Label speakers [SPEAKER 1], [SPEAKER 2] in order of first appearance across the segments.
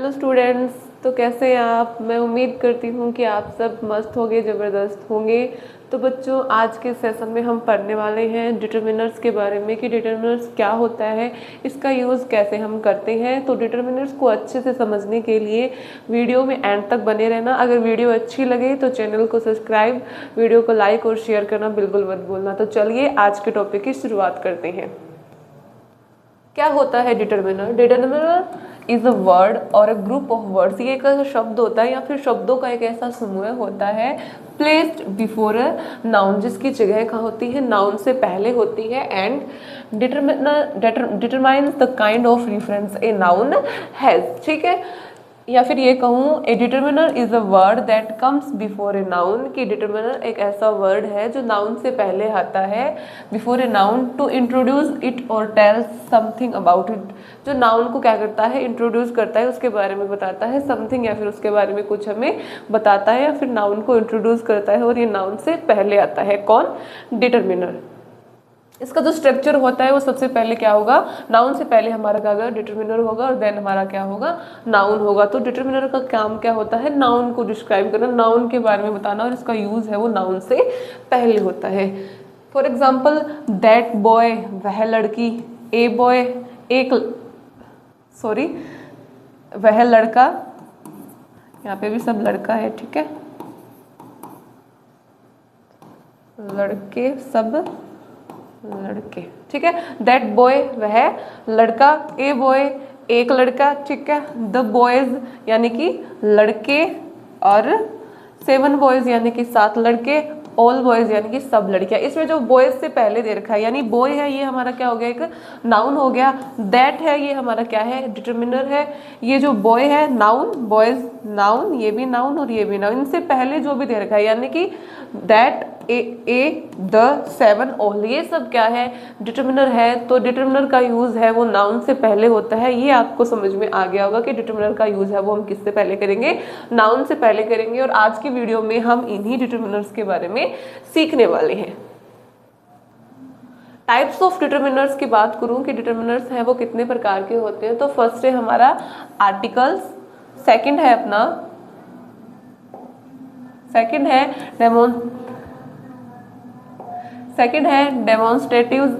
[SPEAKER 1] Hello students, तो कैसे हैं आप। मैं उम्मीद करती हूँ कि आप सब मस्त होंगे, ज़बरदस्त होंगे। तो बच्चों, आज के सेशन में हम पढ़ने वाले हैं डिटरमिनर्स के बारे में कि डिटरमिनर्स क्या होता है, इसका यूज़ कैसे हम करते हैं। तो डिटरमिनर्स को अच्छे से समझने के लिए वीडियो में एंड तक बने रहना। अगर वीडियो अच्छी लगे तो चैनल को सब्सक्राइब, वीडियो को लाइक और शेयर करना बिल्कुल मत भूलना। तो चलिए आज के टॉपिक की शुरुआत करते हैं। क्या होता है determiner? Determiner is a word और अ ग्रुप ऑफ वर्ड्स। ये एक ऐसा शब्द होता है या फिर शब्दों का एक ऐसा समूह होता है प्लेस्ड बिफोर अ नाउन, जिसकी जगह कहाँ होती है? नाउन से पहले होती है। And determines the kind of reference a noun has. ठीक है, या फिर ये कहूँ a determiner is a word that comes before a noun, कि डिटरमिनर एक ऐसा वर्ड है जो नाउन से पहले आता है, before a noun, to introduce it और टेल समथिंग अबाउट इट। जो नाउन को क्या करता है? इंट्रोड्यूस करता है, उसके बारे में बताता है समथिंग, या फिर उसके बारे में कुछ हमें बताता है, या फिर नाउन को इंट्रोड्यूस करता है और ये नाउन से पहले आता है। कौन? डिटरमिनर। इसका जो स्ट्रक्चर होता है वो सबसे पहले क्या होगा? नाउन से पहले हमारा क्या होगा? डिटरमिनर होगा, और देन हमारा क्या होगा? नाउन होगा। तो डिटरमिनर का काम क्या होता है? नाउन को डिस्क्राइब करना, नाउन के बारे में बताना, और इसका यूज है वो नाउन से पहले होता है। फॉर एग्जाम्पल, दैट बॉय, वह लड़की, ए बॉय, एक सॉरी वह लड़का, यहाँ पे भी सब लड़का है, ठीक है, लड़के, सब लड़के, ठीक है। दैट बॉय, वह लड़का, ए बॉय, एक लड़का, ठीक है। द बॉयज यानी कि लड़के, और 7 बॉयज यानी कि 7 लड़के, ऑल बॉयज यानी कि सब लड़कियां। इसमें जो बॉयज से पहले दे रखा है, यानी बॉय है, ये हमारा क्या हो गया? एक नाउन हो गया। दैट है, ये हमारा क्या है? डिटरमिनर है। ये जो बॉय है, नाउन, बॉयज नाउन, ये भी नाउन और ये भी नाउन। इनसे पहले जो भी दे रखा है, यानी कि दैट, ए, द, 7, ऑल, ये सब क्या है? डिटरमिनर है। तो डिटरमिनर का यूज है वो नाउन से पहले होता है। ये आपको समझ में आ गया होगा कि डिटरमिनर का यूज है वो हम किससे पहले करेंगे? नाउन से पहले करेंगे। और आज की वीडियो में हम इन्हीं डिटरमिनर्स के बारे में सीखने वाले हैं। टाइप्स ऑफ डिटरमिनर्स की बात करूं कि डिटरमिनर्स हैं वो कितने प्रकार के होते हैं, तो फर्स्ट है हमारा आर्टिकल्स, सेकंड है अपना डेमोन्स्ट्रेटिव्स,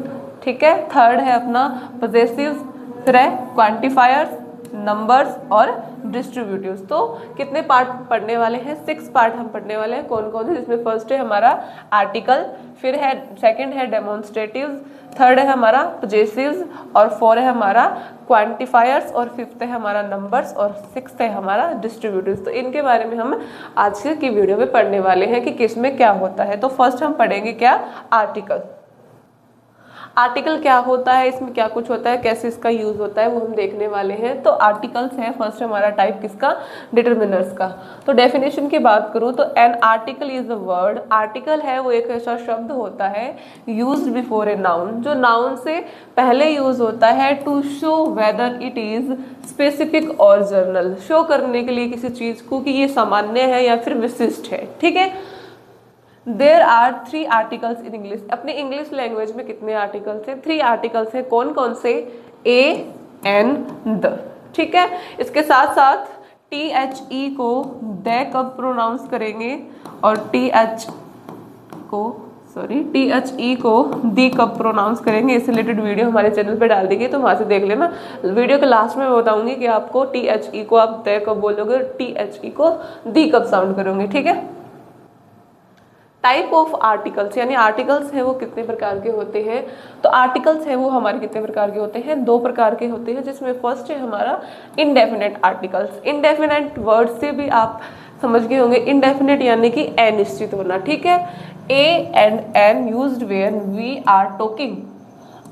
[SPEAKER 1] ठीक है। थर्ड है अपना पजेसिव्स, फिर है क्वांटिफायर्स, नंबर्स और डिस्ट्रीब्यूटिव्स। तो कितने पार्ट पढ़ने वाले हैं? 6 पार्ट हम पढ़ने वाले हैं। कौन कौन से? जिसमें फर्स्ट है हमारा आर्टिकल, फिर है सेकंड है डेमोन्स्ट्रेटिव्स, थर्ड है हमारा पजेसिव्स, और 4 है हमारा क्वांटिफायर्स, और 5th है हमारा नंबर्स, और 6th है हमारा डिस्ट्रीब्यूटिव्स। तो इनके बारे में हम आज की वीडियो में पढ़ने वाले हैं कि किसमें क्या होता है। तो फर्स्ट हम पढ़ेंगे क्या? आर्टिकल। आर्टिकल क्या होता है, इसमें क्या कुछ होता है, कैसे इसका यूज होता है, वो हम देखने वाले हैं। तो आर्टिकल्स है फर्स्ट हमारा टाइप किसका? डिटरमिनर्स का। तो डेफिनेशन की बात करूं तो an article is a word. Article है वो एक ऐसा शब्द होता है यूज्ड बिफोर ए नाउन, जो नाउन से पहले यूज होता है to show whether it is specific और जनरल, शो करने के लिए किसी चीज को कि ये सामान्य है या फिर विशिष्ट है, ठीक है। There are 3 articles in English. अपनी इंग्लिश लैंग्वेज में कितने आर्टिकल्स हैं? 3 आर्टिकल्स हैं। कौन कौन से? ए, एन, द, ठीक है। इसके साथ साथ THE को द कब प्रोनाउंस करेंगे, और THE को दी कब प्रोनाउंस करेंगे, इससे रिलेटेड वीडियो हमारे चैनल पे डाल देंगे, तो वहां से देख लेना। वीडियो के लास्ट में मैं बताऊंगी कि आपको THE को आप द कब बोलोगे, THE को दी कब साउंड करोगे, ठीक है। टाइप ऑफ आर्टिकल्स, यानी आर्टिकल्स है वो कितने प्रकार के होते हैं? तो आर्टिकल्स है वो हमारे कितने प्रकार के होते हैं? 2 प्रकार के होते हैं, जिसमें फर्स्ट है हमारा इनडेफिनेट आर्टिकल्स। इनडेफिनेट वर्ड से भी आप समझ गए होंगे, इनडेफिनेट यानी कि अनिश्चित होना, ठीक है। A and an used when we are talking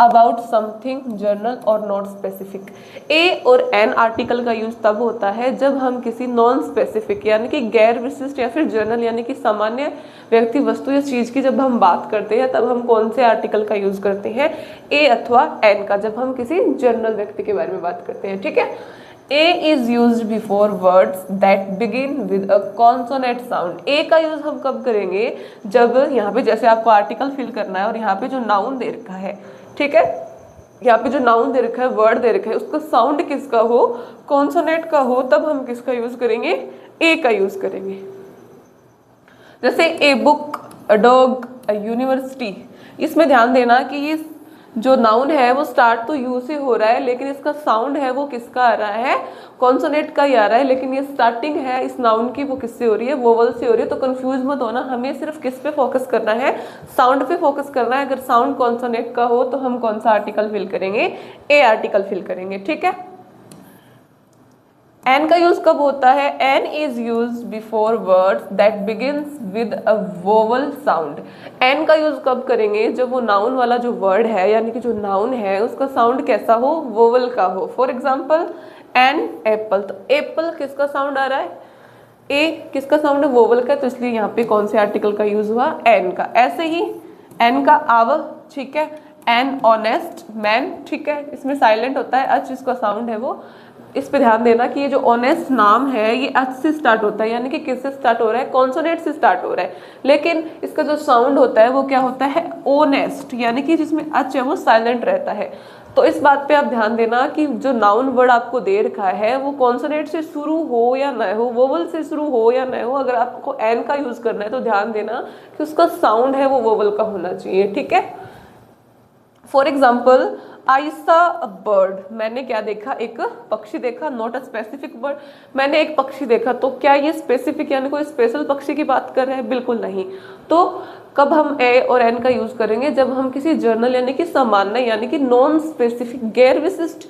[SPEAKER 1] about something general और नॉट स्पेसिफिक। ए और एन आर्टिकल का यूज तब होता है जब हम किसी नॉन स्पेसिफिक यानी कि गैर विशिष्ट या फिर जनरल यानी कि सामान्य व्यक्ति, वस्तु या चीज की जब हम बात करते हैं, तब हम कौन से आर्टिकल का यूज करते हैं? ए अथवा एन का, जब हम किसी जनरल व्यक्ति के बारे में बात करते हैं, ठीक है। A is used before words that begin with a consonant sound। A का यूज हम कब करेंगे? जब यहाँ पे जैसे आपको आर्टिकल फिल करना है और यहाँ पे जो नाउन दे रखा है, ठीक है, यहाँ पे जो नाउन दे रखा है, वर्ड दे रखा है, उसका साउंड किसका हो, कॉन्सोनेंट का हो, तब हम किसका यूज करेंगे, ए का यूज करेंगे। जैसे a book, a dog, a university, इसमें ध्यान देना कि ये जो नाउन है वो स्टार्ट तो यू से हो रहा है, लेकिन इसका साउंड है वो किसका आ रहा है, कॉन्सोनेंट का ही आ रहा है, लेकिन ये स्टार्टिंग है इस नाउन की वो किससे हो रही है, वोवल से हो रही है। तो कंफ्यूज मत होना, हमें सिर्फ किस पे फोकस करना है, साउंड पे फोकस करना है। अगर साउंड कॉन्सोनेंट का हो तो हम कौन सा आर्टिकल फिल करेंगे, ए आर्टिकल फिल करेंगे, ठीक है। एन का यूज कब होता है, an is use before words that begins with a vowel sound. An का यूज कब करेंगे, जब वो नाउन वाला जो वर्ड है, यानी कि जो नाउन है उसका साउंड कैसा हो, वोवल का हो। फॉर एग्जाम्पल एन एप्पल, तो एप्पल किसका साउंड आ रहा है, ए किसका साउंड है, वोवल का, तो इसलिए यहाँ पे कौन से आर्टिकल का यूज हुआ, एन का। ऐसे ही एन का आव, ठीक है, एन ऑनेस्ट मैन, ठीक है, इसमें साइलेंट होता है, अच इसका साउंड है वो। इस पे ध्यान देना कि ये जो ऑनेस्ट नाम है ये अच से स्टार्ट होता है, यानी कि किससे स्टार्ट हो रहा है, कॉन्सोनेंट से स्टार्ट हो रहा है, लेकिन इसका जो साउंड होता है वो क्या होता है, ओनेस्ट, यानी कि जिसमें अच है वो साइलेंट रहता है। तो इस बात पे आप ध्यान देना कि जो नाउन वर्ड आपको दे रखा है वो कॉन्सोनेंट से शुरू हो या न हो, वोवल से शुरू हो या न हो। अगर आपको एन का यूज करना है तो ध्यान देना कि उसका साउंड है वो वोवल का होना चाहिए, ठीक है। फॉर एग्जाम्पल आई सा अ बर्ड, मैंने क्या देखा, एक पक्षी देखा, नॉट अ स्पेसिफिक बर्ड, मैंने एक पक्षी देखा। तो क्या ये स्पेसिफिक यानी कोई स्पेशल पक्षी की बात कर रहे हैं, बिल्कुल नहीं। तो कब हम ए और एन का यूज करेंगे, जब हम किसी जर्नल यानी कि सामान्य यानी कि नॉन स्पेसिफिक गैर विशिष्ट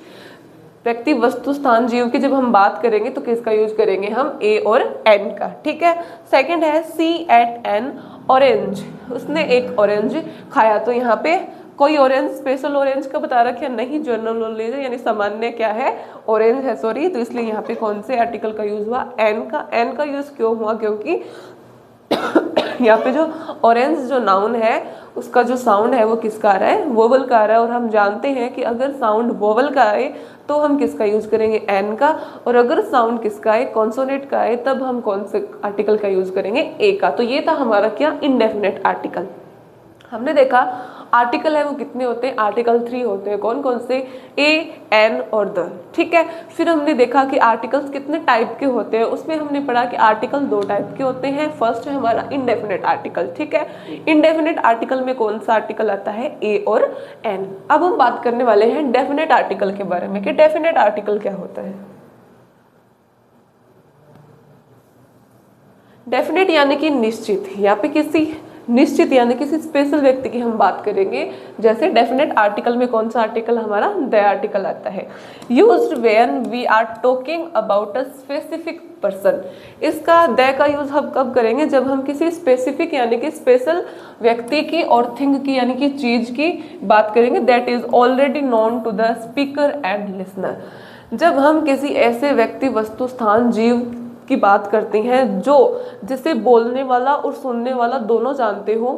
[SPEAKER 1] व्यक्ति वस्तु स्थान जीव की जब हम बात करेंगे तो किसका यूज करेंगे हम, ए और एन का, ठीक है। सेकंड है सी एट एन ऑरेंज, उसने एक ऑरेंज खाया। तो यहाँ पे कोई ऑरेंज स्पेशल ऑरेंज का बता रखा है नहीं, जनरल नॉलेज है, यानी सामान्य क्या है, ऑरेंज है, सॉरी। तो इसलिए यहाँ पे कौन से आर्टिकल का यूज हुआ, एन का। एन का यूज क्यों हुआ, क्योंकि यहाँ पे जो ऑरेंज जो नाउन है उसका जो साउंड है वो किसका आ रहा है, वोवल का आ रहा है। और हम जानते हैं कि अगर साउंड वोवल का आए तो हम किसका यूज करेंगे, एन का, और अगर साउंड किसका आए, कॉन्सोनेंट का आए, तब हम कौन से आर्टिकल का यूज करेंगे, ए का। तो ये था हमारा क्या, इंडेफिनेट आर्टिकल। हमने देखा आर्टिकल है वो कितने होते हैं, आर्टिकल 3 होते हैं। कौन कौन से, ए, एन और द, ठीक है। फिर हमने देखा कि आर्टिकल्स कितने टाइप के होते हैं, उसमें हमने पढ़ा कि आर्टिकल 2 टाइप के होते हैं। फर्स्ट है हमारा इंडेफिनेट आर्टिकल, ठीक है। इंडेफिनेट आर्टिकल में कौन सा आर्टिकल आता है, ए और एन। अब हम बात करने वाले हैं डेफिनेट आर्टिकल के बारे में कि डेफिनेट आर्टिकल क्या होता है। डेफिनेट यानी कि निश्चित, यहाँ पे किसी निश्चित यानी किसी स्पेशल व्यक्ति की हम बात करेंगे। जैसे डेफिनेट आर्टिकल में कौन सा आर्टिकल हमारा, द आर्टिकल आता है। Used when we are talking about a specific person. इसका द का यूज हम कब करेंगे, जब हम किसी स्पेसिफिक यानी कि स्पेशल व्यक्ति की और थिंग की यानी कि चीज की बात करेंगे, that is already known to the speaker and listener. जब हम किसी ऐसे व्यक्ति वस्तु स्थान जीव की बात करते हैं जो जिसे बोलने वाला और सुनने वाला दोनों जानते हो,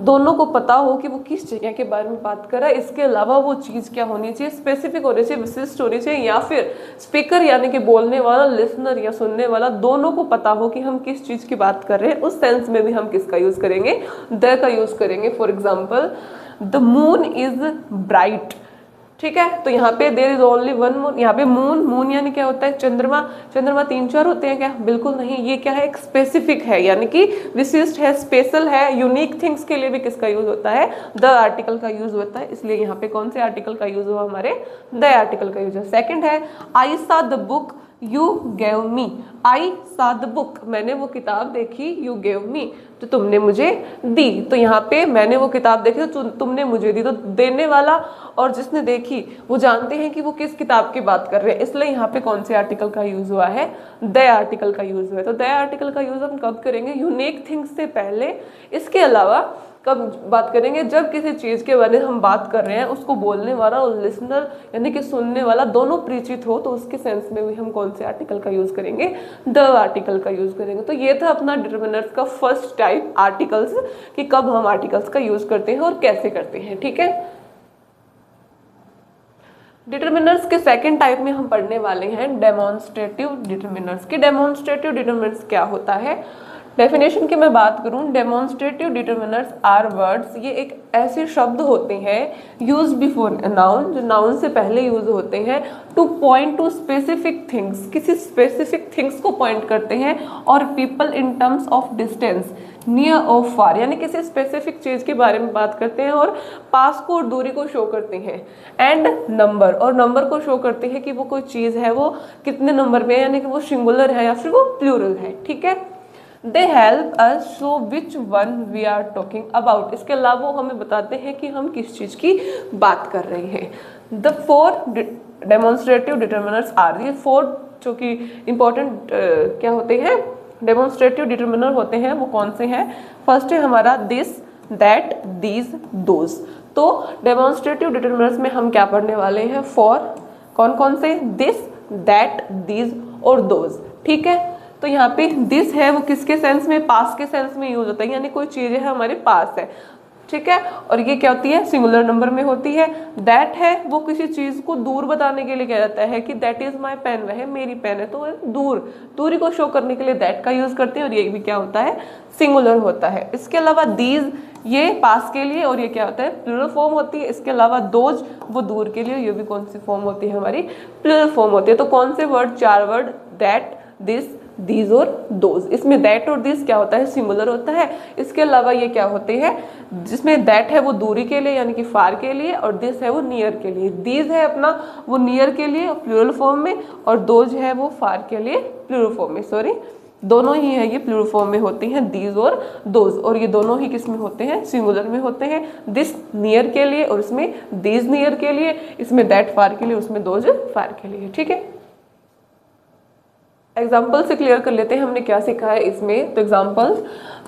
[SPEAKER 1] दोनों को पता हो कि वो किस जगह के बारे में बात कर रहा है। इसके अलावा वो चीज क्या होनी चाहिए, स्पेसिफिक होनी चाहिए, विशिष्ट होनी चाहिए, या फिर स्पीकर यानी कि बोलने वाला, लिसनर या सुनने वाला, दोनों को पता हो कि हम किस चीज की बात कर रहे हैं। उस सेंस में भी हम किसका यूज करेंगे, द का यूज करेंगे। For example the moon is bright, ठीक है। तो यहाँ पे there is only one moon, यहाँ पे मून, मून यानी क्या होता है, चंद्रमा। चंद्रमा 3-4 होते हैं क्या, बिल्कुल नहीं। ये क्या है, एक स्पेसिफिक है, यानी कि विशिष्ट है, स्पेशल है, यूनिक थिंग्स के लिए भी किसका यूज होता है, द आर्टिकल का यूज होता है। इसलिए यहाँ पे कौन से आर्टिकल का यूज हुआ, हमारे द आर्टिकल का यूज है। सेकेंड है I saw the book you gave me. I saw the book, मैंने वो किताब देखी, यू गेव मी, तो तुमने मुझे दी। तो यहाँ पे मैंने वो किताब देखी तो तुमने मुझे दी, तो देने वाला और जिसने देखी वो जानते हैं कि वो किस किताब की बात कर रहे हैं। इसलिए यहाँ पे कौन से आर्टिकल का यूज हुआ है, द आर्टिकल का यूज हुआ है। तो द आर्टिकल का यूज हम कब करेंगे, यूनिक थिंग्स से पहले। इसके अलावा कब बात करेंगे, जब किसी चीज के बारे में हम बात कर रहे हैं उसको बोलने वाला और लिसनर यानी कि सुनने वाला दोनों परिचित हो, तो उसके सेंस में भी हम कौन से आर्टिकल का यूज करेंगे, द आर्टिकल का यूज करेंगे। तो ये था अपना डिटरमिनर्स का फर्स्ट टाइप, आर्टिकल्स, कि कब हम आर्टिकल्स का यूज करते हैं और कैसे करते हैं, ठीक है। डिटरमिनर्स के सेकंड टाइप में हम पढ़ने वाले हैं डेमोन्स्ट्रेटिव डिटरमिनर्स। की डेमोन्स्ट्रेटिव डिटरमिनर्स क्या होता है, डेफिनेशन की मैं बात करूं, डेमोन्स्ट्रेटिव डिटरमिनर्स आर वर्ड्स, ये एक ऐसे शब्द होते हैं यूज बिफोर नाउन, जो नाउन से पहले यूज होते हैं, two point two specific things, किसी स्पेसिफिक थिंग्स को पॉइंट करते हैं, और people in terms of distance, near और फार, यानी किसी स्पेसिफिक चीज के बारे में बात करते हैं और पास को और दूरी को शो करते हैं, एंड नंबर, और नंबर को शो करते हैं कि वो कोई चीज है वो कितने नंबर में है, यानी कि वो सिंगुलर है या फिर वो प्लूरल है, ठीक है। They help us show which one we are talking about, इसके अलावा वो हमें बताते हैं कि हम किस चीज़ की बात कर रहे हैं। The four demonstrative determiners are, ये फोर जो कि इंपॉर्टेंट क्या होते हैं, डेमोन्स्ट्रेटिव डिटरमिनर होते हैं, वो कौन से हैं। फर्स्ट है हमारा दिस, दैट, दीज, दोज। तो डेमोन्स्ट्रेटिव डिटरमिनर्स में हम क्या पढ़ने वाले हैं, फॉर, कौन कौन से, दिस, दैट, दीज और दोज, ठीक है। तो यहाँ पे दिस है वो किसके सेंस में, पास के सेंस में यूज होता है, यानी कोई चीज है हमारे पास है, ठीक है। और ये क्या होती है, सिंगुलर नंबर में होती है। दैट है वो किसी चीज को दूर बताने के लिए कहा जाता है कि दैट इज माई पेन, वह मेरी पेन है, तो दूर, दूरी को शो करने के लिए दैट का यूज करते हैं, और ये भी क्या होता है, सिंगुलर होता है। इसके अलावा दीज, ये पास के लिए, और ये क्या होता है, प्लूरल फॉर्म होती है। इसके अलावा दोज वो दूर के लिए, ये भी कौन सी फॉर्म होती है, हमारी प्लूरल फॉर्म होती है। तो कौन से वर्ड, चार वर्ड, दैट, दिस, दीज और दोज। इसमें दैट और दिस क्या होता है, सिंगुलर होता है। इसके अलावा ये क्या होते हैं, जिसमें दैट है वो दूरी के लिए यानी कि फार के लिए, और दिस है वो नियर के लिए। दीज है अपना वो नियर के लिए प्लूरल फॉर्म में, और दोज है वो फार के लिए प्लूरल फॉर्म में, सॉरी दोनों ही है ये प्लूरल फॉर्म में होती हैं, दीज और दोज, और ये दोनों ही किस में होते हैं, सिंगुलर में होते हैं। दिस नियर के लिए और इसमें दीज नियर के लिए, इसमें दैट फार के लिए, उसमें दोज फार के लिए, ठीक है। एग्जाम्पल से क्लियर कर लेते हैं हमने क्या सीखा है इसमें। तो example,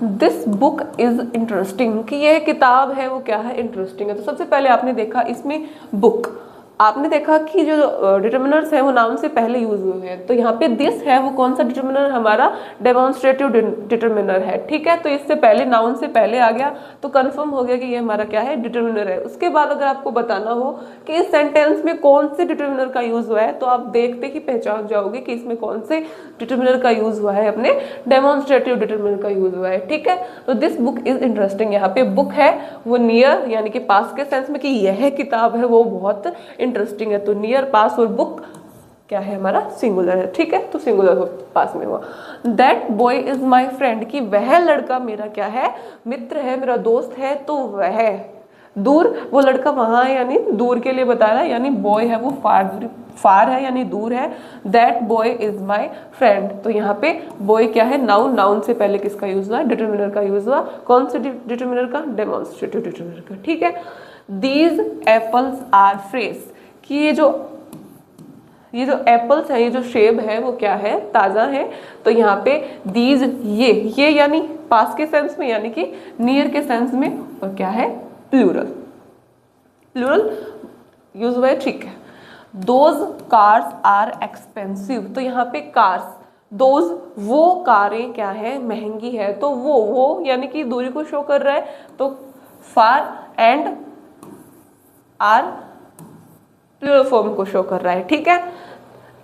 [SPEAKER 1] this book is interesting, कि यह किताब है वो क्या है, इंटरेस्टिंग है। तो सबसे पहले आपने देखा इसमें बुक, आपने देखा कि जो डिटरमिनर्स हैं वो नाउन से पहले यूज हुए हैं। तो यहाँ पे दिस है वो कौन सा डिटरमिनर, हमारा डेमोन्स्ट्रेटिव डिटरमिनर है, ठीक है। तो इससे पहले नाउन से पहले आ गया, तो कंफर्म हो गया कि ये हमारा क्या है, डिटरमिनर है। उसके बाद अगर आपको बताना हो कि इस सेंटेंस में कौन से डिटरमिनर का यूज हुआ है, तो आप देखते ही पहचान जाओगे कि इसमें कौन से डिटरमिनर का यूज हुआ है, अपने डेमोन्स्ट्रेटिव डिटरमिनर का यूज हुआ है, ठीक है। तो दिस बुक इज इंटरेस्टिंग, यहाँ पे बुक है वो नियर यानी कि पास के सेंस में, कि यह किताब है वो बहुत इंटरेस्टिंग है। तो नियर, पास और बुक क्या है हमारा, सिंगुलर है, ठीक है। तो सिंगुलर हो, पास में हुआ। That boy is my friend, कि वह लड़का मेरा क्या है, मित्र है, मेरा दोस्त है। तो वह दूर, वो लड़का वहां है यानी दूर के लिए बता रहा है, यानी बॉय है वो फार, दूरी फार है यानी दूर है। That boy is my friend, तो यहाँ पे बॉय क्या है, नाउन, नाउन से पहले किसका यूज हुआ, डिटरमिनर का यूज हुआ। कौन से डिटरमिनर का, डेमोन्स्ट्रेटिव डिटरमिनर का, ठीक है। दीज एप्पल्स आर फ्रेश, कि ये जो एप्पल्स है, ये जो सेब है वो क्या है, ताज़ा है। तो यहाँ पे दीज, ये यानी पास के सेंस में यानी कि नियर के सेंस में, और क्या है, प्लूरल, प्लूरल यूज हुआ है, ठीक है। दोज कार्स आर एक्सपेंसिव, तो यहाँ पे कार्स, दोज वो कारें क्या है, महंगी है। तो वो यानी कि दूरी को शो कर रहा है, तो far and are plural form को शो कर रहा है, ठीक है।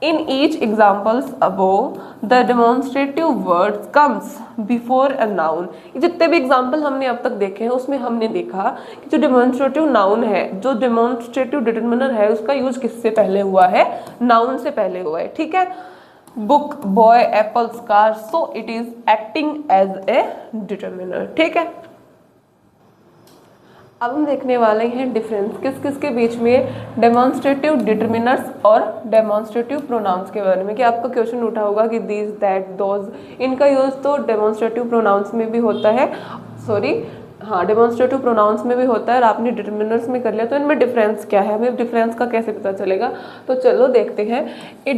[SPEAKER 1] In each examples above the demonstrative words comes before a noun, जितने भी एग्जाम्पल हमने अब तक देखे हैं उसमें हमने देखा कि जो डेमोन्स्ट्रेटिव नाउन है, जो डेमोन्स्ट्रेटिव डिटरमिनर है, उसका यूज किससे पहले हुआ है, नाउन से पहले हुआ है, ठीक है। Book, boy, apples, car, so it is acting as a determiner, ठीक है। अब हम देखने वाले हैं डिफरेंस किस किस के बीच में, डेमोन्स्ट्रेटिव डिटरमिनर्स और डेमोन्स्ट्रेटिव प्रोनाउंस के बारे में। कि आपका क्वेश्चन उठा होगा कि दिस, दैट, दोज, इनका यूज तो डेमोन्स्ट्रेटिव प्रोनाउंस में भी होता है, सॉरी हाँ डेमोन्स्ट्रेटिव प्रोनाउंस में भी होता है, और आपने डिटरमिनर्स में कर लिया। तो इनमें डिफरेंस क्या है, हमें डिफरेंस का कैसे पता चलेगा, तो चलो देखते हैं। A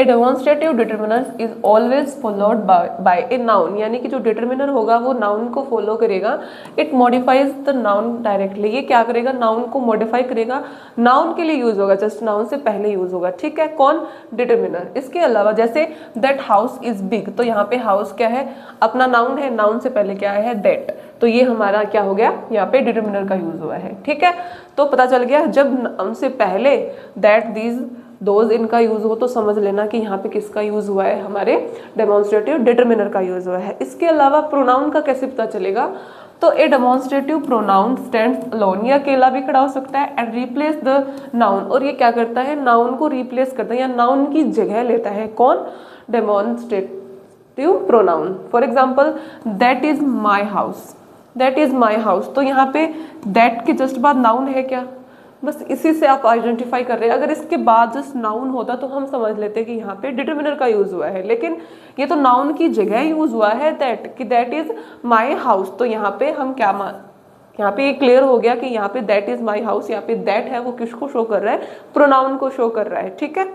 [SPEAKER 1] demonstrative determiner is always followed by a noun, यानी कि जो डिटरमिनर होगा वो नाउन को फॉलो करेगा। It modifies the noun directly, ये क्या करेगा, नाउन को मॉडिफाई करेगा, नाउन के लिए यूज होगा, जस्ट नाउन से पहले यूज होगा, ठीक है, कौन, डिटरमिनर। इसके अलावा जैसे दैट हाउस इज बिग, तो यहाँ पे हाउस क्या है, अपना नाउन है, नाउन से पहले क्या है, दैट, तो ये हमारा क्या हो गया, यहाँ पे डिटरमिनर का यूज हुआ है, ठीक है। तो पता चल गया जब नाउन से पहले दैट, दीज, दोज इनका यूज हो तो समझ लेना कि यहाँ पे किसका यूज हुआ है, हमारे डेमोन्स्ट्रेटिव डिटरमिनर का यूज हुआ है। इसके अलावा प्रोनाउन का कैसे पता चलेगा, तो ए डेमोन्स्ट्रेटिव प्रोनाउन स्टैंड्स अलोन, ये अकेला भी खड़ा हो सकता है, एंड रिप्लेस द नाउन, और ये क्या करता है, नाउन को रिप्लेस करता है या नाउन की जगह लेता है। कौन, demonstrative pronoun. For example that is my house, that is my house, तो यहाँ पे दैट के जस्ट बाद नाउन है क्या, बस इसी से आप आइडेंटिफाई कर रहे हैं। अगर इसके बाद जस्ट नाउन होता तो हम समझ लेते कि यहाँ पे डिटरमिनर का यूज हुआ है, लेकिन ये तो नाउन की जगह यूज हुआ है दैट, कि दैट इज माई हाउस, तो यहाँ पे हम क्या यहाँ पे ये क्लियर हो गया कि यहाँ पे दैट इज माई हाउस, यहाँ पे दैट है वो किसको शो कर रहा है, प्रोनाउन को शो कर रहा है। ठीक है,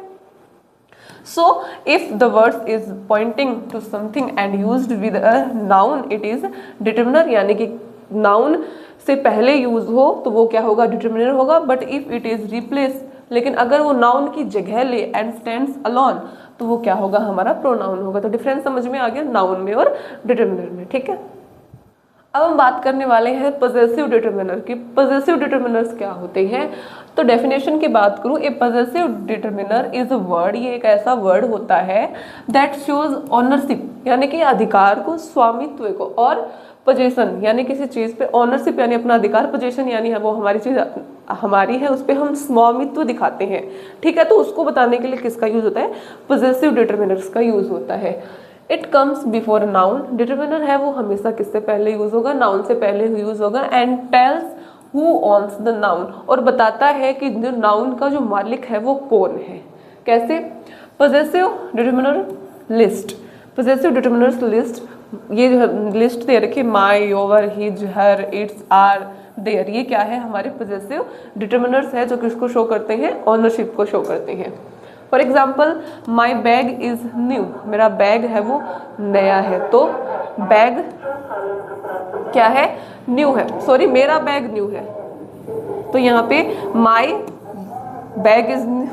[SPEAKER 1] so if the word is pointing to something and used with a noun it is determiner, यानी कि नाउन से पहले यूज हो तो वो क्या होगा, डिटरमिनर होगा। But if it is replace, लेकिन अगर वो नाउन की जगह ले एंड स्टैंड्स अलोन तो वो क्या होगा, हमारा प्रोनाउन होगा। तो डिफरेंस समझ में आ गया नाउन में और डिटरमिनर में। ठीक है, अब हम बात करने वाले हैं पॉजेसिव डिटरमिनर की। पॉजेसिव डिटरमिनर्स क्या होते हैं, तो डेफिनेशन की बात करूं, a possessive determiner is a word, ये एक ऐसा वर्ड होता है दैट शोज ऑनरशिप, यानी कि अधिकार को, स्वामित्व को, और पोजेशन यानी किसी चीज पे, ऑनरशिप यानी अपना अधिकार, पोजेशन यानी है वो हमारी चीज हमारी है, उस पर हम स्वामित्व दिखाते हैं। ठीक है, तो उसको बताने के लिए किसका यूज होता है, पॉजेसिव डिटरमिनर्स का यूज होता है। It comes before noun, determiner है वो हमेशा किससे पहले यूज होगा, नाउन से पहले यूज होगा। And tells who owns the noun, और बताता है कि जो नाउन का जो मालिक है वो कौन है। कैसे, possessive determiner list, possessive determiners list, ये जो लिस्ट दे रखी, my, your, his, her, its, our, their, ये क्या है, हमारे पॉजेसिव डिटरमिनर्स है जो किसको शो करते हैं, ऑनरशिप को शो करते हैं। For example my bag is new, मेरा बैग है वो नया है, तो बैग क्या है, न्यू है, सॉरी मेरा बैग न्यू है, तो यहाँ पे my bag is new,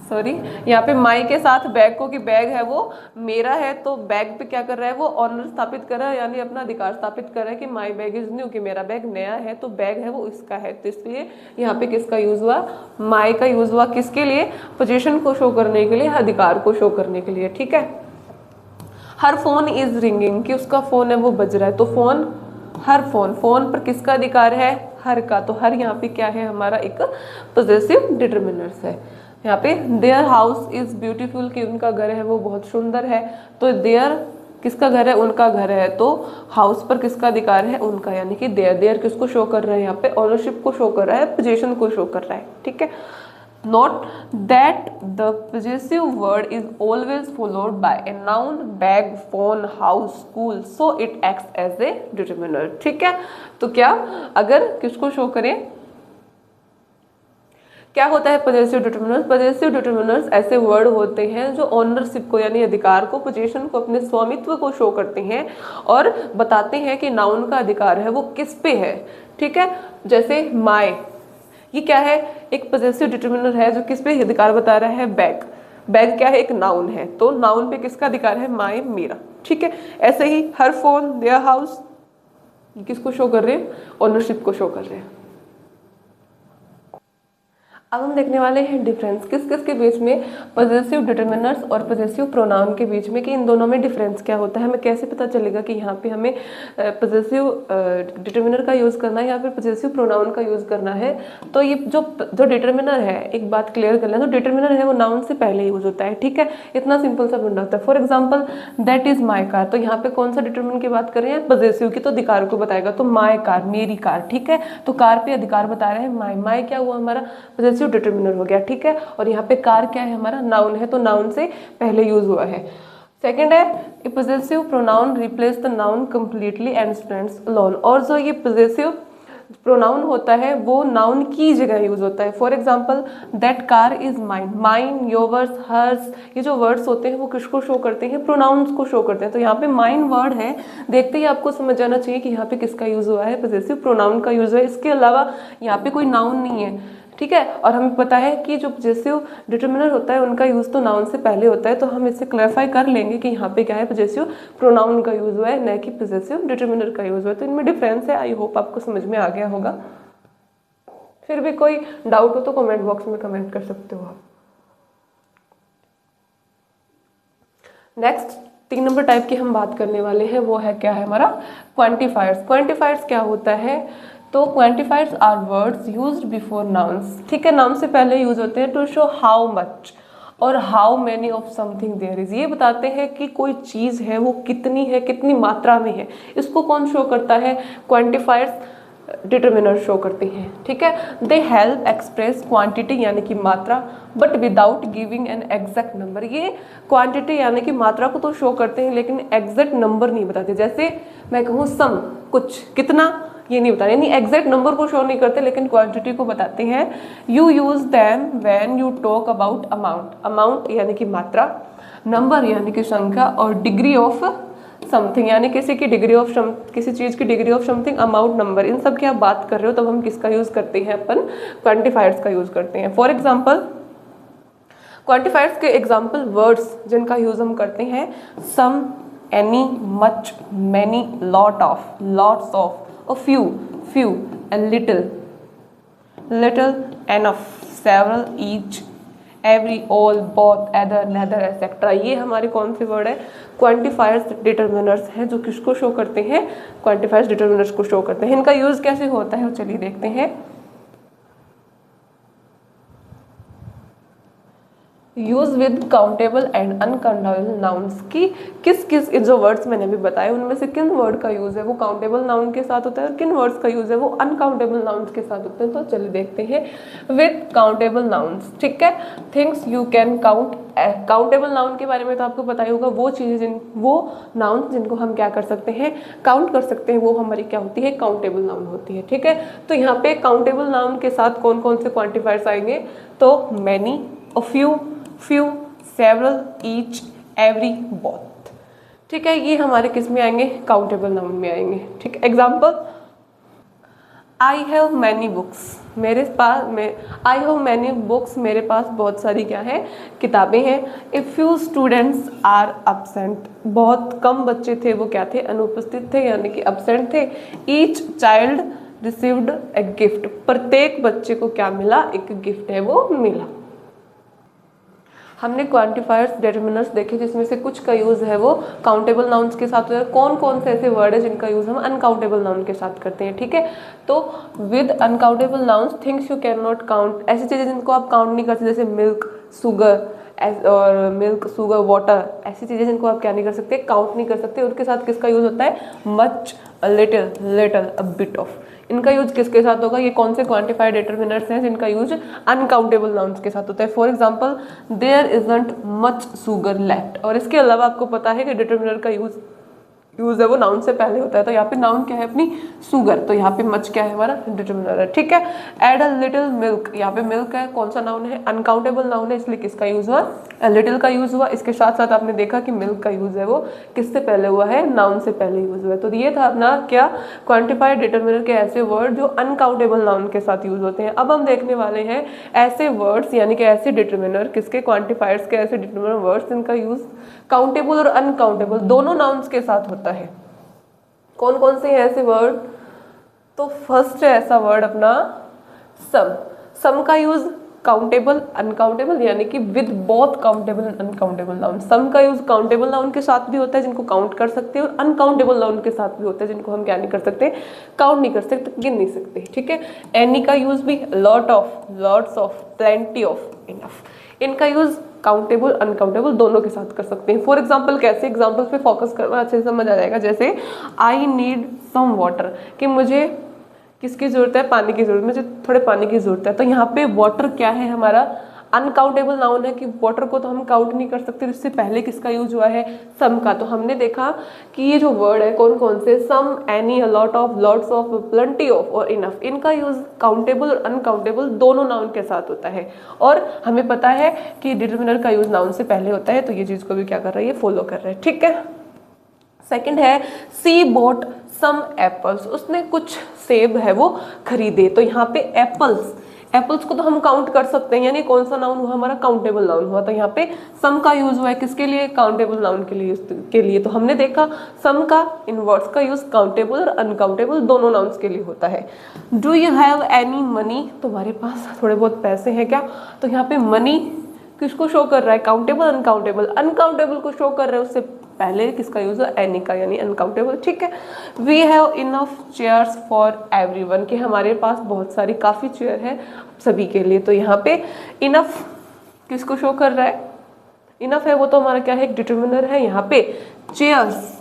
[SPEAKER 1] sorry यहाँ पे माई के साथ बैग को, कि बैग है वो मेरा है, तो बैग पे क्या कर रहा है, वो ऑनर स्थापित कर रहा है, यानी अपना अधिकार स्थापित कर रहा है कि माई बैग इज न्यू, कि मेरा बैग नया है, तो बैग है वो इसका है। तो इसलिए यहाँ पे किसका यूज हुआ, माई का यूज हुआ, किसके लिए, पोजीशन को शो करने के लिए, अधिकार को शो करने के लिए। ठीक है, हर फोन इज रिंगिंग, कि उसका फोन है वो बज रहा है, तो फोन, हर फोन, फोन पर किसका अधिकार है, हर का, तो हर यहाँ पे क्या है, हमारा एक पॉजेसिव डिटरमिनर्स है। यहाँ पे देयर हाउस इज ब्यूटीफुल, कि उनका घर है वो बहुत सुंदर है, तो देयर किसका घर है, उनका घर है, तो हाउस पर किसका अधिकार है, उनका, यानी कि देयर, देयर किसको शो कर रहा है, यहाँ पे ऑनरशिप को शो कर रहा है, पोजीशन को शो कर रहा है। ठीक है, note that the possessive word is always followed by a noun, bag, phone, house, school, so it acts as a determiner. ठीक है, तो क्या अगर किसको शो करें, क्या होता है पॉजेसिव डिटरमिनर्स, पॉजेसिव डिटरमिनर्स ऐसे वर्ड होते हैं जो ऑनरशिप को, यानी अधिकार को, पोजीशन को, अपने स्वामित्व को शो करते हैं और बताते हैं कि नाउन का अधिकार है वो किस पे है। ठीक है, जैसे माई, ये क्या है, एक पॉजेसिव डिटरमिनर है जो किस पे अधिकार बता रहा है, बैग, बैग क्या है, एक नाउन है, तो नाउन पे किसका अधिकार है, माई, मेरा। ठीक है, ऐसे ही हर फोन, देयर हाउस, किसको शो कर रहे हैं, ऑनरशिप को शो कर रहे हैं। अब हम देखने वाले हैं डिफरेंस किस किस के बीच में, पॉजेसिव डिटरमिनर्स और पॉजेसिव प्रोनाउन के बीच में, कि इन दोनों में डिफरेंस क्या होता है, हमें कैसे पता चलेगा कि यहाँ पे हमें पॉजेसिव डिटरमिनर का यूज़ करना है या फिर पॉजेसिव प्रोनाउन का यूज़ करना है। तो ये जो डिटरमिनर है, एक बात क्लियर कर लें, तो डिटरमिनर है वो नाउन से पहले यूज होता है। ठीक है, इतना सिंपल सा बन होता है। For example that is my car, तो यहाँ पे कौन सा डिटरमिनर की बात कर रहे हैं, पॉजेसिव की, तो अधिकार को बताएगा, तो माई कार, मेरी कार। ठीक है, तो कार पे अधिकार बता रहे हैं माई, माई क्या हुआ, हमारा पॉजेसिव डिटरमिनर हो गया। ठीक है, और यहाँ पे कार क्या है, हमारा नाउन है, तो नाउन से पहले यूज हुआ है। सेकंड है a possessive pronoun replace the noun completely and stands alone, और जो ये पॉजेसिव प्रोनाउन होता है वो नाउन की जगह यूज होता है। For example that car is mine, mine, yours, hers, ये जो वर्ड्स होते हैं वो किसको शो करते हैं, प्रोनाउंस को शो करते हैं। तो यहाँ पे माइन वर्ड है, देखते ही आपको समझ जाना चाहिए कि यहाँ पे किसका यूज हुआ है, पॉजेसिव प्रोनाउन का यूज हुआ है। इसके अलावा यहाँ पे कोई नाउन नहीं है। ठीक है, और हमें पता है कि जो पॉजेसिव डिटरमिनर होता है उनका यूज तो नाउन से पहले होता है, तो हम इससे क्लैरिफाई कर लेंगे कि यहाँ पे क्या है, पॉजेसिव प्रोनाउन का यूज हुआ है, न कि पॉजेसिव डिटरमिनर का यूज हुआ है। तो इनमें डिफरेंस है, आई होप आपको समझ में आ गया होगा। फिर भी कोई डाउट हो तो कमेंट बॉक्स में कमेंट कर सकते हो आप। नेक्स्ट 3 नंबर टाइप की हम बात करने वाले हैं, वो है क्या है हमारा क्वांटिफायर्स। क्वांटिफायर्स क्या होता है, तो quantifiers are words used before nouns, ठीक है, नाउन से पहले यूज होते हैं टू शो हाउ मच और how many of something there is, ये बताते हैं कि कोई चीज है वो कितनी है, कितनी मात्रा में है, इसको कौन शो करता है, क्वांटिफायर्स डिटर्मिनर शो करती हैं, ठीक है। दे हेल्प एक्सप्रेस क्वांटिटी यानी कि मात्रा but without giving an exact number, ये क्वांटिटी यानी कि मात्रा को तो शो करते हैं लेकिन एग्जैक्ट नंबर नहीं बताते। जैसे मैं कहूँ सम, कुछ, कितना, ये नहीं बताते, यानी एग्जैक्ट नंबर को शो नहीं करते लेकिन क्वांटिटी को बताते हैं। You use them when you talk about amount, amount यानी कि मात्रा, नंबर यानी कि संख्या, और डिग्री ऑफ समथिंग यानी किसी की डिग्री ऑफ किसी चीज की degree of something, amount, number, इन सब की आप बात कर रहे हो तब हम किसका यूज करते हैं, अपन क्वांटिफायर्स का यूज करते हैं। फॉर एग्जाम्पल क्वांटिफायर्स के एग्जाम्पल वर्ड्स जिनका यूज हम करते हैं, some, any, much, many, lot of, lots of, a few, a little, enough, several, each, every, all, both, either, neither, etc. ये हमारे कौन से वर्ड है, क्वांटिफायर्स डिटर्मिनर्स हैं जो किसको शो करते हैं, क्वांटिफायर्स डिटर्मिनर्स को शो करते हैं। इनका यूज कैसे होता है चलिए देखते हैं। Use with countable and uncountable nouns, की किस किस जो वर्ड्स मैंने अभी बताए उनमें से किन वर्ड का यूज है वो काउंटेबल नाउन के साथ होता है और किन वर्ड्स का यूज है वो अनकाउंटेबल नाउन्स के साथ होते हैं। तो चलिए देखते हैं विद काउंटेबल नाउन्स, ठीक है। Things you can count, countable noun के बारे में तो आपको पता ही होगा, वो चीजें, वो नाउन जिनको हम क्या कर सकते हैं, काउंट कर सकते हैं, वो हमारी क्या होती है, काउंटेबल नाउन होती है, ठीक है। तो यहाँ पे काउंटेबल नाउन के साथ कौन कौन से क्वांटिफायर्स आएंगे, तो मैनी, अ few, several, each, every, both, ठीक है। ये हमारे किस में आएंगे, काउंटेबल नाउन में आएंगे, ठीक है। Example, I have many books, मेरे पास आई हैव मैनी बुक्स, मेरे पास बहुत सारी क्या है, किताबें हैं। If few students are absent, बहुत कम बच्चे थे वो क्या थे, अनुपस्थित थे यानी कि absent थे। Each child received a gift, प्रत्येक बच्चे को क्या मिला, एक गिफ्ट है वो मिला। हमने क्वांटिफायर्स डिटर्मिनर्स देखे जिसमें से कुछ का यूज है वो काउंटेबल नाउन्स के साथ होता है, कौन कौन से ऐसे वर्ड है जिनका यूज हम अनकाउंटेबल नाउन के साथ करते हैं, ठीक है। तो with uncountable nouns, things you can not count, ऐसी चीजें जिनको आप काउंट नहीं करते, जैसे मिल्क, शुगर और मिल्क, शुगर, वाटर, ऐसी चीजें जिनको आप क्या नहीं कर सकते, काउंट नहीं कर सकते, उनके साथ किसका यूज होता है, much, little, a bit of. इनका यूज किसके साथ होगा, ये कौन से क्वांटिफाइड डिटर्मिनर्स हैं जिनका यूज अनकाउंटेबल नाउन्स के साथ होता है। For example, there isn't much sugar left, और इसके अलावा आपको पता है कि डिटर्मिनर का यूज है वो नाउन से पहले होता है, तो यहाँ पे नाउन क्या है अपनी, शुगर, तो यहाँ पे मच क्या है हमारा, डिटर्मिनर है, ठीक है। एड अ लिटिल मिल्क, यहाँ पे मिल्क है, कौन सा नाउन है, अनकाउंटेबल नाउन है, इसलिए किसका यूज हुआ, लिटिल का यूज हुआ। इसके साथ साथ आपने देखा कि मिल्क का यूज है वो किससे पहले हुआ है, नाउन से पहले यूज हुआ है। तो ये था अपना क्या, क्वांटिफाइड डिटर्मिनर के ऐसे वर्ड जो अनकाउंटेबल नाउन के साथ यूज होते हैं। अब हम देखने वाले हैं ऐसे वर्ड्स यानी कि ऐसे डिटर्मिनर, किसके, क्वांटिफायर्स के ऐसे डिटर्मिनर वर्ड्स जिनका यूज काउंटेबल और अनकाउंटेबल दोनों नाउन्स के साथ होता है। कौन कौन से हैं ऐसे वर्ड, तो फर्स्ट है ऐसा वर्ड अपना सम। सम का यूज काउंटेबल, अनकाउंटेबल यानी कि with both countable and uncountable noun. Some का यूज काउंटेबल नाउन के साथ भी होता है जिनको काउंट कर सकते हैं, और अनकाउंटेबल नाउन के साथ भी होता है जिनको हम क्या नहीं कर सकते, काउंट नहीं कर सकते, गिन नहीं सकते, ठीक है। एनी का यूज भी lot of, lots of, plenty of, enough, इनका यूज काउंटेबल अनकाउंटेबल दोनों के साथ कर सकते हैं। फॉर एग्जाम्पल कैसे, एग्जाम्पल्स पे फोकस करना अच्छे से समझ आ जाएगा। जैसे आई नीड सम वाटर, कि मुझे किसकी जरूरत है, पानी की जरूरत, मुझे थोड़े पानी की जरूरत है। तो यहाँ पे वाटर क्या है हमारा, अनकाउंटेबल नाउन है कि वाटर को तो हम काउंट नहीं कर सकते, इससे पहले किसका यूज हुआ है, सम का। तो हमने देखा कि ये जो वर्ड है कौन कौन से, some, any, a lot of, lots of, plenty of और इनफ, इनका यूज काउंटेबल और अनकाउंटेबल दोनों नाउन के साथ होता है। और हमें पता है कि डिटर्मिनर का यूज नाउन से पहले होता है, तो ये चीज को भी क्या कर रहा है, ये फॉलो कर रहा है, ठीक है। सेकंड है सी बॉट सम एप्पल्स, उसने कुछ सेब है वो खरीदे। तो यहाँ पे एप्पल्स, एप्पल्स को तो हम काउंट कर सकते हैं, यानी कौन सा नाउन हुआ हमारा, काउंटेबल नाउन हुआ। तो यहाँ पे सम का यूज हुआ है किसके लिए, काउंटेबल नाउन के लिए। तो हमने देखा सम का इनवर्स का यूज काउंटेबल और अनकाउंटेबल दोनों नाउन्स के लिए होता है। Do you have any money, तुम्हारे पास थोड़े बहुत पैसे हैं क्या। तो यहाँ पे मनी किसको शो कर रहा है, काउंटेबल अनकाउंटेबल, अनकाउंटेबल को शो कर रहा है, उससे पहले किसका यूज है, एनी का, यानी अनकाउंटेबल। ठीक है। We have enough chairs for everyone, कि हमारे पास बहुत सारी काफ़ी चेयर है सभी के लिए। तो यहाँ पे इनफ किसको शो कर रहा है, इनफ है वो तो हमारा क्या है, एक डिटर्मिनर है। यहाँ पे चेयर्स,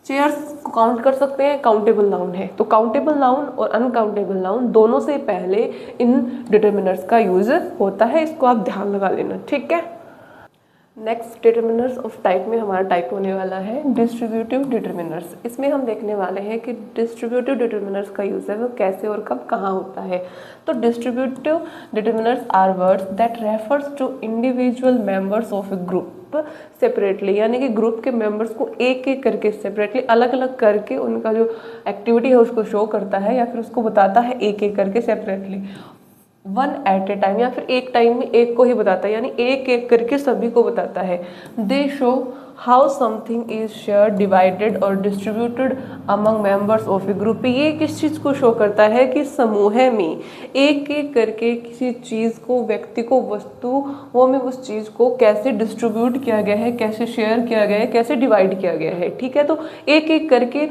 [SPEAKER 1] चेयर्स को काउंट कर सकते हैं, काउंटेबल नाउन है। तो काउंटेबल नाउन और अनकाउंटेबल नाउन दोनों से पहले इन डिटर्मिनर्स का यूज होता है, इसको आप ध्यान लगा लेना। ठीक है। नेक्स्ट डिटर्मिनर्स ऑफ टाइप में हमारा टाइप होने वाला है डिस्ट्रीब्यूटिव डिटर्मिनर्स। इसमें हम देखने वाले हैं कि डिस्ट्रीब्यूटिव डिटर्मिनर्स का यूज है वो कैसे और कब कहाँ होता है। तो distributive determiners are words that refers to individual members of a group separately, यानी कि ग्रुप के मेंबर्स को एक एक करके सेपरेटली अलग अलग करके उनका जो एक्टिविटी है उसको शो करता है, या फिर उसको बताता है एक एक करके separately, one at a time, या फिर एक टाइम में एक को ही बताता है, यानी एक एक करके सभी को बताता है। They show how something is share divided और distributed among members of a group. ये किस चीज़ को शो करता है कि समूह में एक एक करके किसी चीज़ को, व्यक्ति को, वस्तुओं में उस चीज़ को कैसे डिस्ट्रीब्यूट किया गया है, कैसे शेयर किया गया है, कैसे डिवाइड किया गया है। ठीक है। तो एक एक करके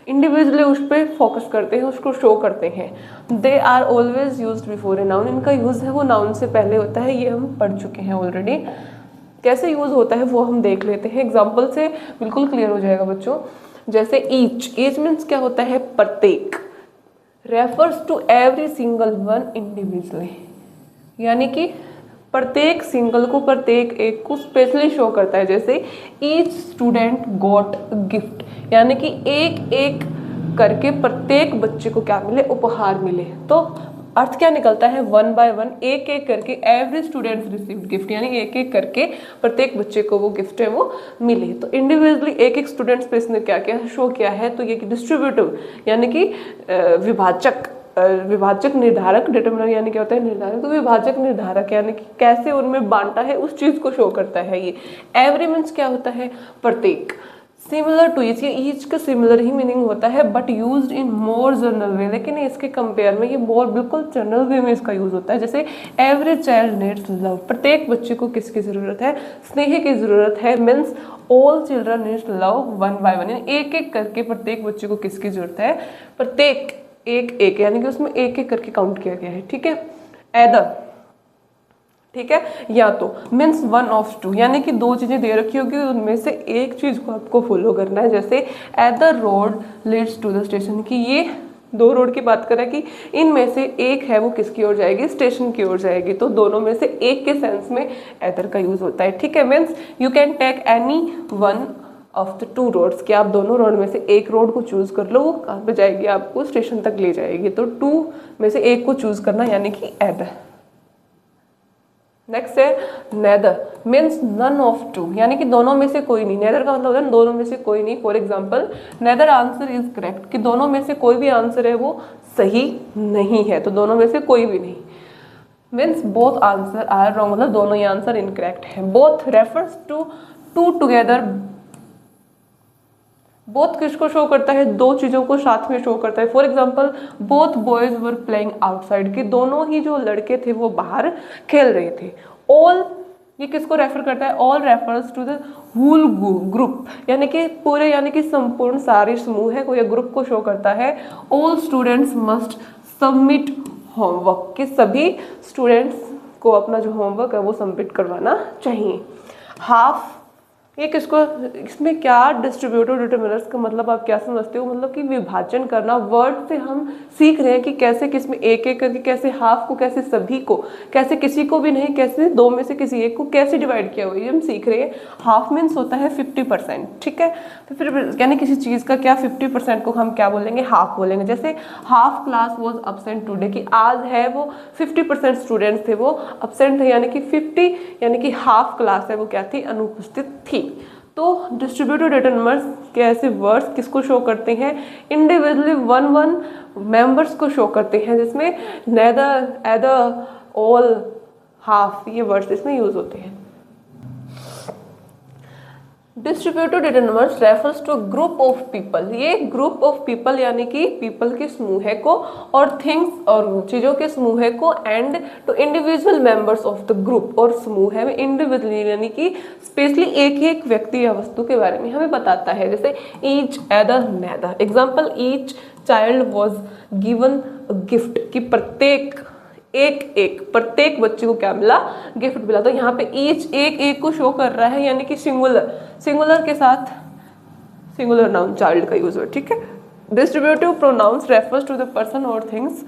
[SPEAKER 1] इंडिविजुअली उस पर फोकस करते हैं, उसको शो करते हैं। They are always use before a noun, इनका यूज है वो नाउन से पहले होता है, ये हम पढ़ चुके हैं ऑलरेडी। कैसे यूज होता है वो हम देख लेते हैं, एग्जाम्पल से बिल्कुल क्लियर हो जाएगा बच्चों। जैसे ईच, ईच मीन्स क्या होता है, प्रत्येक, refers to every single one individually, यानी कि प्रत्येक सिंगल को, प्रत्येक एक को स्पेशली शो करता है। जैसे ईच स्टूडेंट गॉट गिफ्ट, यानी कि एक एक करके प्रत्येक बच्चे को क्या मिले, उपहार मिले। तो अर्थ क्या निकलता है, वन बाय वन, एक एक करके एवरी स्टूडेंट रिसीव्ड गिफ्ट, यानी एक एक करके प्रत्येक बच्चे को वो गिफ्ट है वो मिले। तो इंडिविजुअली एक एक स्टूडेंट पे इसने क्या किया, शो किया है। तो ये डिस्ट्रीब्यूटिव यानी कि विभाजक निर्धारक, डिटर्मिनर यानी क्या होता है, निर्धारक। तो विभाजक निर्धारक यानी कि कैसे उनमें बांटा है उस चीज को शो करता है ये। एवरी मीन्स क्या होता है, प्रत्येक। सिमिलर टू ईच, ये ईच का सिमिलर ही मीनिंग होता है but used in more general वे, लेकिन इसके कंपेयर में ये मोर बिल्कुल जनरल वे में इसका यूज होता है। जैसे एवरी चाइल्ड नीड्स लव, प्रत्येक बच्चे को किसकी जरूरत है, स्नेह की जरूरत है। Means all children needs love one by one, एक एक करके प्रत्येक बच्चे को किसकी जरूरत है, प्रत्येक एक एक, यानी कि उसमें एक एक करके काउंट किया गया है। ठीक है। एदर, ठीक है, या तो मीन्स वन ऑफ टू, यानी कि दो चीजें दे रखी होगी, उनमें से एक चीज को आपको फॉलो करना है। जैसे either road leads to the station, कि ये दो रोड की बात करें कि इनमें से एक है वो किसकी ओर जाएगी, स्टेशन की ओर जाएगी। तो दोनों में से एक के सेंस में एदर का यूज होता है। ठीक है। Means you can take any one of the two roads, कि आप दोनों रोड में से एक रोड को चूज कर लो, वो कहाँ पे जाएगी, आपको स्टेशन तक ले जाएगी। तो टू में से एक को चूज करना, यानी कि एदर। नेक्स्ट है neither, means none of two, यानी कि दोनों में से कोई नहीं। नेदर का मतलब होता है दोनों में से कोई नहीं। For example neither answer is correct, कि दोनों में से कोई भी आंसर है वो सही नहीं है, तो दोनों में से कोई भी नहीं। Means both answer are wrong, मतलब दोनों ही आंसर इनकरेक्ट है। Both refers to two together, both किसको शो करता है, दो चीजों को साथ में शो करता है। For example both boys were playing outside, कि दोनों ही जो लड़के थे वो बाहर खेल रहे थे। ऑल, ये किसको रेफर करता है, all refers to the whole group, यानी कि पूरे, यानी कि संपूर्ण सारे समूह है, कोई ग्रुप को शो करता है। All students must submit homework, कि सभी स्टूडेंट्स को अपना जो होमवर्क है वो सबमिट करवाना चाहिए। हाफ, ये किसको, इसमें क्या डिस्ट्रीब्यूटिव डिटर्मिनर्स का मतलब आप क्या समझते हो, मतलब कि विभाजन करना। वर्ड से हम सीख रहे हैं कि कैसे किसमें एक एक करके, कैसे हाफ को, कैसे सभी को, कैसे किसी को भी नहीं, कैसे दो में से किसी एक को कैसे डिवाइड किया हुआ है, ये हम सीख रहे हैं। हाफ मीन्स होता है 50%। ठीक है। तो फिर यानी किसी चीज़ का क्या 50% को हम क्या बोलेंगे, हाफ बोलेंगे। जैसे half class was absent today, कि आज है वो 50% स्टूडेंट्स थे वो अपसेंट थे, यानी कि 50, यानी कि हाफ क्लास है वो क्या थी, अनुपस्थित थी। तो डिस्ट्रीब्यूटिव डेटा नंबर्स के ऐसे वर्ड्स किसको शो करते हैं, इंडिविजुअली वन वन मेंबर्स को शो करते हैं, जिसमें नेदर, एदर, ऑल, हाफ, ये वर्ड्स इसमें यूज होते हैं। Distributive data numbers refers to group of people, ये ग्रुप ऑफ पीपल यानी कि पीपल के समूह को, और थिंग्स और चीज़ों के समूह को, and to individual members of the group, और समूह है इंडिविजुअली यानी कि स्पेशली एक एक व्यक्ति या वस्तु के बारे में हमें बताता है, जैसे each, either, neither. Example, each child was given gift, कि प्रत्येक बच्चे को क्या मिला, गिफ्ट मिला। तो यहाँ पे ईच एक को शो कर रहा है, यानी कि सिंगुलर के साथ सिंगुलर नाउन चाइल्ड का यूज हो, ठीक है। Distributive pronouns refers to the person और things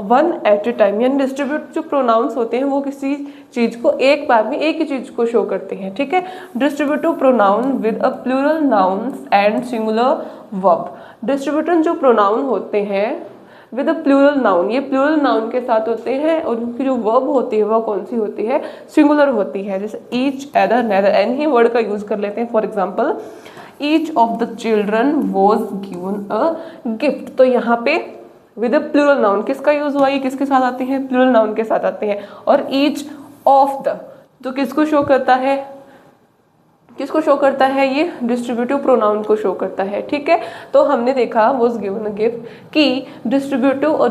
[SPEAKER 1] one at a time, यानी डिस्ट्रीब्यूटिव जो प्रोनाउंस होते हैं वो किसी चीज को एक बार में एक ही चीज को शो करते हैं, ठीक है। Distributive pronoun with a plural nouns and singular verb, distributive जो प्रोनाउन होते हैं विद अ प्लूरल नाउन, ये प्लूरल नाउन के साथ होते हैं, और उनकी जो वर्ब होती है वह कौन सी होती है, सिंगुलर होती है, जैसे ईच, एदर, नेदर, एनी ही वर्ड का यूज कर लेते हैं। For example, each of the children was given a gift, तो यहाँ पे विद अ प्लूरल नाउन किसका यूज हुआ, ये किसके साथ आते हैं, प्लूरल नाउन के साथ आते हैं। और ईच ऑफ द तो किसको शो करता है, किसको शो करता है, ये डिस्ट्रीब्यूटिव प्रोनाउन को शो करता है, ठीक है। तो हमने देखा वॉज गिवन अ गिफ्ट कि डिस्ट्रीब्यूटिव और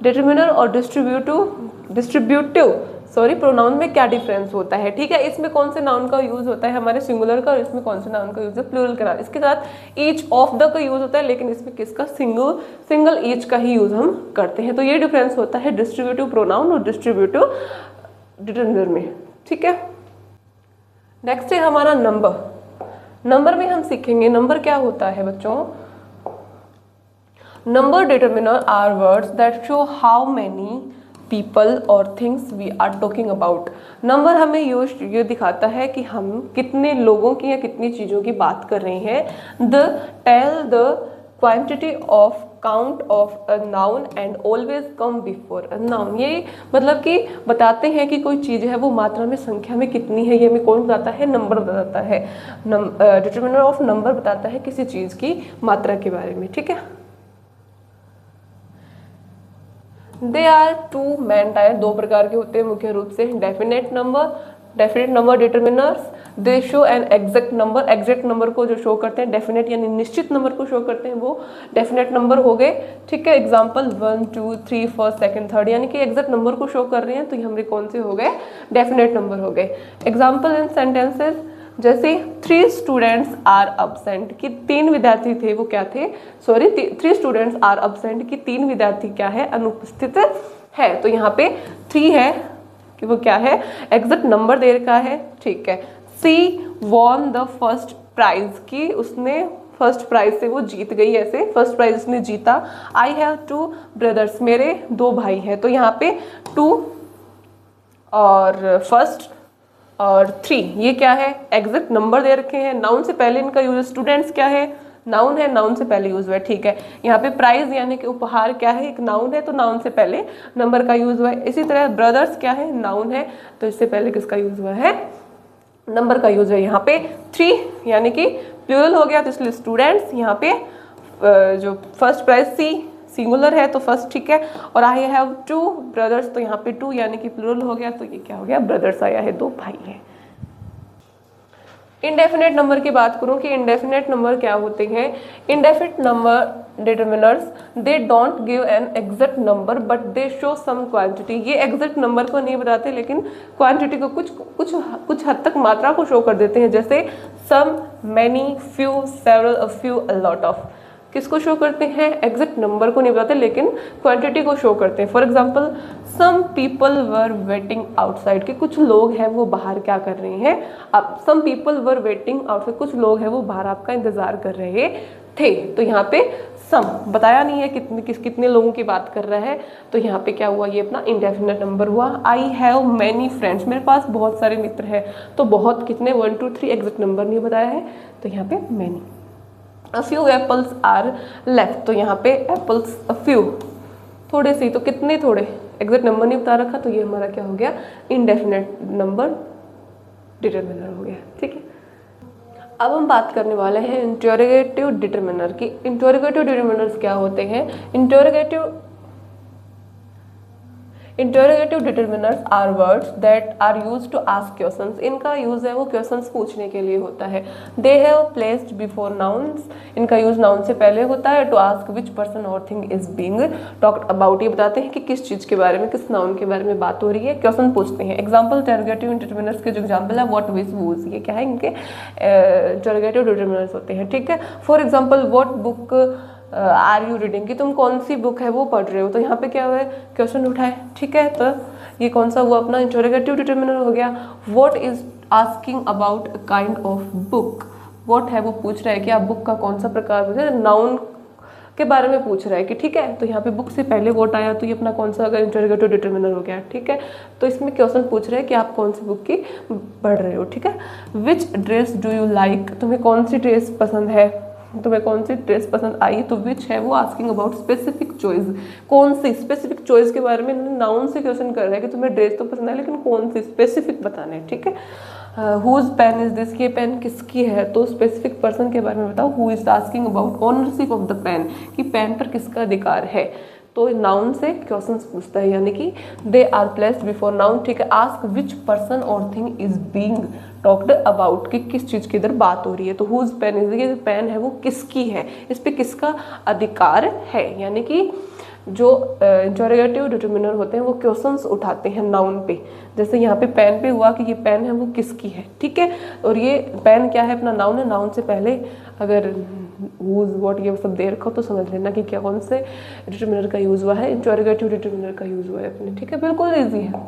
[SPEAKER 1] डिटरमिनर और डिस्ट्रीब्यूटिव प्रोनाउन में क्या डिफरेंस होता है, ठीक है। इसमें कौन से नाउन का यूज होता है, हमारे सिंगुलर का, और इसमें कौन से नाउन का यूज है, प्लूरल का। इसके साथ ईच ऑफ द का यूज होता है, लेकिन इसमें किसका, सिंगल ईच का ही यूज हम करते हैं। तो ये डिफरेंस होता है डिस्ट्रीब्यूटिव प्रोनाउन और डिस्ट्रीब्यूटिव डिटरमिनर में, ठीक है। नेक्स्ट है हमारा नंबर में हम सीखेंगे नंबर क्या होता है बच्चों। Number determiner are words that show how many people और things we are talking about. Number हमें ये दिखाता है कि हम कितने लोगों की या कितनी चीज़ों की बात कर रहे हैं। Tell the quantity of count of a noun and always come before a noun, ये मतलब कि बताते हैं कि कोई चीज़ है वो मात्रा में, संख्या में कितनी है, ये हमें कौन बताता है, नंबर बताता है। डिटरमिनर ऑफ नंबर बताता है किसी चीज़ की मात्रा के बारे में, ठीक है। They are two main type, दो प्रकार के होते हैं मुख्य रूप से। Definite number determiners, they show an exact number को जो शो करते हैं, डेफिनेट यानी निश्चित नंबर को शो करते हैं, वो डेफिनेट नंबर हो गए, ठीक है। एग्जाम्पल 1 2 3 फर्स्ट सेकंड थर्ड, यानी कि एग्जैक्ट नंबर को शो कर रहे हैं, तो ये हमारे कौन से हो गए, डेफिनेट नंबर हो गए। एग्जाम्पल इन सेंटेंसेस, जैसे 3 स्टूडेंट्स आर अब्सेंट, कि 3 विद्यार्थी थे, वो क्या थे, 3 स्टूडेंट्स आर अब्सेंट, कि 3 विद्यार्थी क्या है, अनुपस्थित है। तो यहाँ पे 3 है कि वो क्या है, एग्जैक्ट नंबर दे रखा है, ठीक है। सी वॉन द फर्स्ट प्राइज, कि उसने फर्स्ट प्राइज से वो जीत गई, ऐसे फर्स्ट प्राइज उसने जीता। आई हैव 2 ब्रदर्स, मेरे 2 भाई हैं। तो यहाँ पे 2 और फर्स्ट और 3 ये क्या है, एग्जैक्ट नंबर दे रखे हैं। नाउन से पहले इनका यूज, स्टूडेंट्स क्या है, नाउन है, नाउन से पहले यूज हुआ है, ठीक है। यहाँ पे प्राइज यानी कि उपहार क्या है, एक नाउन है, तो नाउन से पहले नंबर का यूज हुआ है। इसी तरह ब्रदर्स क्या है, नाउन है, तो इससे पहले किसका यूज हुआ है, नंबर का यूज है। यहाँ पे 3 यानी कि प्लूरल हो गया, तो इसलिए स्टूडेंट्स। यहाँ पे जो फर्स्ट प्राइज सी सिंगुलर है, तो फर्स्ट, ठीक है। और आई हैव 2 ब्रदर्स, तो यहाँ पे 2 यानी कि प्लूरल हो गया, तो ये क्या हो गया, ब्रदर्स आया है, 2 भाई हैं। इंडेफिनेट नंबर की बात करूं कि इंडेफिनेट नंबर क्या होते हैं। Indefinite number determiners, they don't give an exact number but they show some quantity, ये एग्जैक्ट नंबर को नहीं बताते, लेकिन क्वांटिटी को कुछ हद तक मात्रा को शो कर देते हैं, जैसे some, many, few, several, a few, a lot of. किसको शो करते हैं, एग्जैक्ट नंबर को नहीं बताते, लेकिन क्वांटिटी को शो करते हैं। For example, some people were waiting outside, के कुछ लोग हैं वो बाहर क्या कर रहे हैं, अब some people were waiting outside, कुछ लोग हैं वो बाहर आपका इंतजार कर रहे थे। तो यहाँ पे सम बताया नहीं है कितने लोगों की बात कर रहा है, तो यहाँ पे क्या हुआ, ये अपना इंडेफिनेट नंबर हुआ। आई हैव मैनी फ्रेंड्स, मेरे पास बहुत सारे मित्र हैं, तो बहुत कितने, 1 2 3 एग्जैक्ट नंबर नहीं बताया है, तो यहाँ पे many. A few apples are left, तो यहाँ पे एप्पल्स अ फ्यू, थोड़े से, तो कितने थोड़े, एग्जैक्ट नंबर नहीं बता रखा, तो ये हमारा क्या हो गया, इंडेफिनेट नंबर डिटरमिनर हो गया, ठीक है। अब हम बात करने वाले हैं इंटरोगेटिव डिटरमिनर की। इंटरोगेटिव डिटरमिनर्स क्या होते हैं? Interrogative determiners are words that are use to ask questions. इनका यूज है वो क्वेश्चंस पूछने के लिए होता है। They have placed before nouns. इनका यूज नाउन से पहले होता है। टू आस्क विच पर्सन और thing is being talked about. ये बताते हैं कि किस चीज के बारे में, किस नाउन के बारे में बात हो रही है, क्वेश्चन पूछते हैं। एग्जाम्पल इंटरोगेटिव डिटरमिनर्स के जो एग्जाम्पल है व्हाट, विच, वूज, ये क्या है? इनके इंटरोगेटिव डिटरमिनर्स होते हैं, ठीक है। For example what book are you reading, कि तुम कौन सी बुक है वो पढ़ रहे हो। तो यहाँ पे क्या हुआ है? क्वेश्चन उठाए, ठीक है। तो ये कौन सा हुआ? अपना इंटरोगेटिव डिटरमिनर हो गया। What is asking about a kind of book. What है वो पूछ रहा है कि आप बुक का कौन सा प्रकार, नाउन के बारे में पूछ रहा है कि ठीक है। तो यहाँ पे बुक से पहले व्हाट आया तो ये अपना कौन सा इंटरोगेटिव डिटरमिनर हो गया, ठीक है। तो इसमें क्वेश्चन पूछ रहे हैं कि आप कौन सी बुक की पढ़ रहे हो, ठीक है। विच ड्रेस डू यू लाइक, तुम्हें कौन सी ड्रेस पसंद है, तुम्हें कौन सी ड्रेस पसंद आई। तो विच है वो आस्किंग अबाउट स्पेसिफिक चॉइस, कौन सी स्पेसिफिक चॉइस के बारे में नाउन से क्वेश्चन कर रहा है कि तुम्हें ड्रेस तो पसंद है लेकिन कौन सी स्पेसिफिक बताना है, ठीक है। हुज पेन इज दिस, ये पेन किसकी है, तो स्पेसिफिक पर्सन के बारे में बताओ। Who is asking about ownership of the pen, कि पेन पर किसका अधिकार है। तो नाउन से क्वेश्चंस पूछता है, यानी कि they are placed before noun, ठीक है। आस्क विच पर्सन और thing is being talked about, कि किस चीज की इधर बात हो रही है। तो हुज पेन इज, ये पेन है वो किसकी है, इस पे किसका अधिकार है। यानी कि जो इंटरोगेटिव डिटरमिनर होते हैं वो क्वेश्चंस उठाते हैं नाउन पे। जैसे यहाँ पे पेन पे हुआ कि ये पेन है वो किसकी है, ठीक है। और ये पेन क्या है? अपना नाउन है। नाउन से पहले अगर हुज, व्हाट, ये सब दे रखो तो समझ लेना कि क्या कौन से डिटरमिनर का यूज हुआ है, इंटरोगेटिव डिटरमिनर का यूज हुआ है अपने, ठीक है। बिल्कुल ईजी है।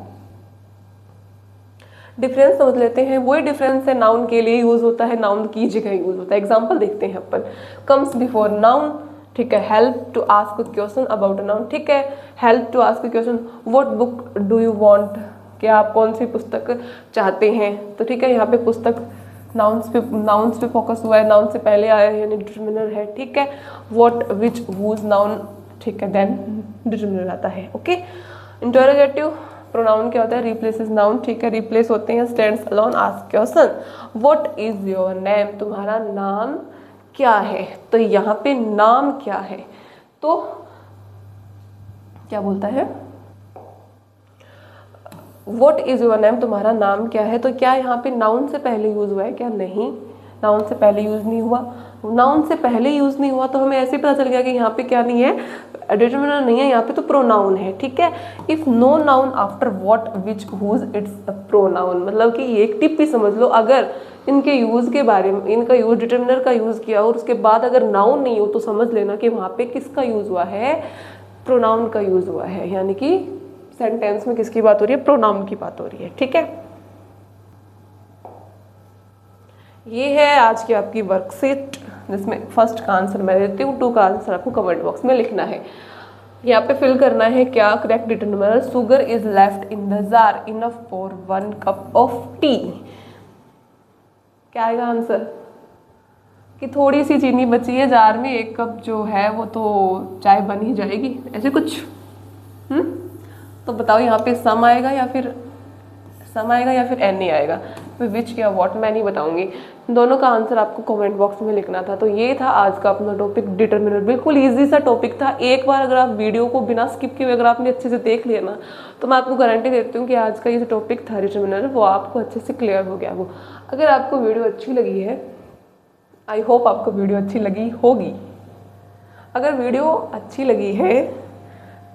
[SPEAKER 1] डिफरेंस समझ लेते हैं। वही डिफरेंस है, नाउन के लिए यूज होता है, नाउन की जगह यूज होता है। एग्जाम्पल देखते हैं अपन। कम्स बिफोर नाउन, ठीक है। Help to ask a question about a noun, ठीक है। Help to ask a question, what book do you want, कि आप कौन सी पुस्तक चाहते हैं। तो ठीक है, यहाँ पे पुस्तक नाउन्स पे फोकस हुआ है, नाउन से पहले आया है यानी डिटरमिनर है, ठीक है। व्हाट, विच, हुज, नाउन, ठीक है, देन डिटरमिनर आता है, ओके। इंटरोगेटिव प्रोनाउन क्या होता है? रिप्लेसेस नाउन, ठीक है। रिप्लेस होते हैं stands alone, ask question. What is your name, तुम्हारा नाम क्या है। तो यहाँ पे नाम क्या है, तो क्या बोलता है? व्हाट इज योर नेम, तुम्हारा नाम क्या है। तो क्या यहाँ पे नाउन से पहले यूज हुआ है क्या? नहीं, नाउन से पहले यूज नहीं हुआ। नाउन से पहले यूज नहीं हुआ तो हमें ऐसे पता चल गया कि यहाँ पे क्या नहीं है, डिटरमिनर नहीं है, यहाँ पे तो प्रोनाउन है, ठीक है। If no noun after what, which, whose, it's a pronoun. मतलब कि एक टिप भी समझ लो, अगर इनके यूज के बारे में, इनका यूज डिटरमिनर का यूज किया और उसके बाद अगर नाउन नहीं हो तो समझ लेना कि वहाँ पे किसका यूज हुआ है, प्रोनाउन का यूज हुआ है। यानी कि सेंटेंस में किसकी बात हो रही है? प्रोनाउन की बात हो रही है, ठीक है। ये है आज की आपकी वर्कशीट, जिसमें फर्स्ट का आंसर मैं देती हूँ, 2 का आंसर आपको कमेंट बॉक्स में लिखना है। यहाँ पे फिल करना है क्या? Correct determiner, sugar is left in the jar enough for 1 cup of T. क्या आएगा आंसर? कि थोड़ी सी चीनी बची है जार में, 1 कप जो है वो तो चाय बन ही जाएगी, ऐसे कुछ। तो बताओ यहाँ पे सम आएगा या फिर एन नहीं आएगा। फिर विच या व्हाट मैं नहीं बताऊंगी, दोनों का आंसर आपको कमेंट बॉक्स में लिखना था। तो ये था आज का अपना टॉपिक डिटरमिनर। बिल्कुल इजी सा टॉपिक था। एक बार अगर आप वीडियो को बिना स्किप किए अगर आपने अच्छे से देख लिया ना, तो मैं आपको गारंटी देती हूँ कि आज का ये जो टॉपिक था डिटरमिनर, वो आपको अच्छे से क्लियर हो गया। वो अगर आपको वीडियो अच्छी लगी है, आई होप आपको वीडियो अच्छी लगी होगी। अगर वीडियो अच्छी लगी है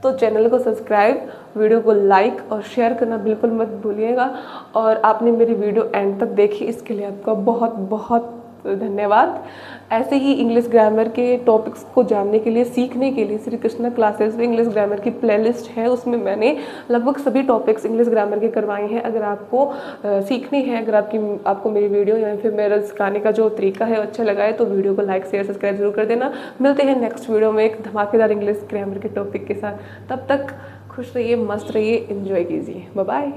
[SPEAKER 1] तो चैनल को सब्सक्राइब, वीडियो को लाइक और शेयर करना बिल्कुल मत भूलिएगा। और आपने मेरी वीडियो एंड तक देखी, इसके लिए आपका बहुत बहुत धन्यवाद। ऐसे ही इंग्लिश ग्रामर के टॉपिक्स को जानने के लिए, सीखने के लिए, श्री कृष्णा क्लासेस में इंग्लिश ग्रामर की प्लेलिस्ट है, उसमें मैंने लगभग सभी टॉपिक्स इंग्लिश ग्रामर के करवाए हैं। अगर आपको सीखनी है, अगर आपको मेरी वीडियो या फिर मेरा सिखाने का जो तरीका है अच्छा लगा है, तो वीडियो को लाइक शेयर सब्सक्राइब जरूर कर देना। मिलते हैं नेक्स्ट वीडियो में एक धमाकेदार इंग्लिश ग्रामर के टॉपिक के साथ। तब तक खुश रहिए, मस्त रहिए, एंजॉय कीजिए। Bye bye.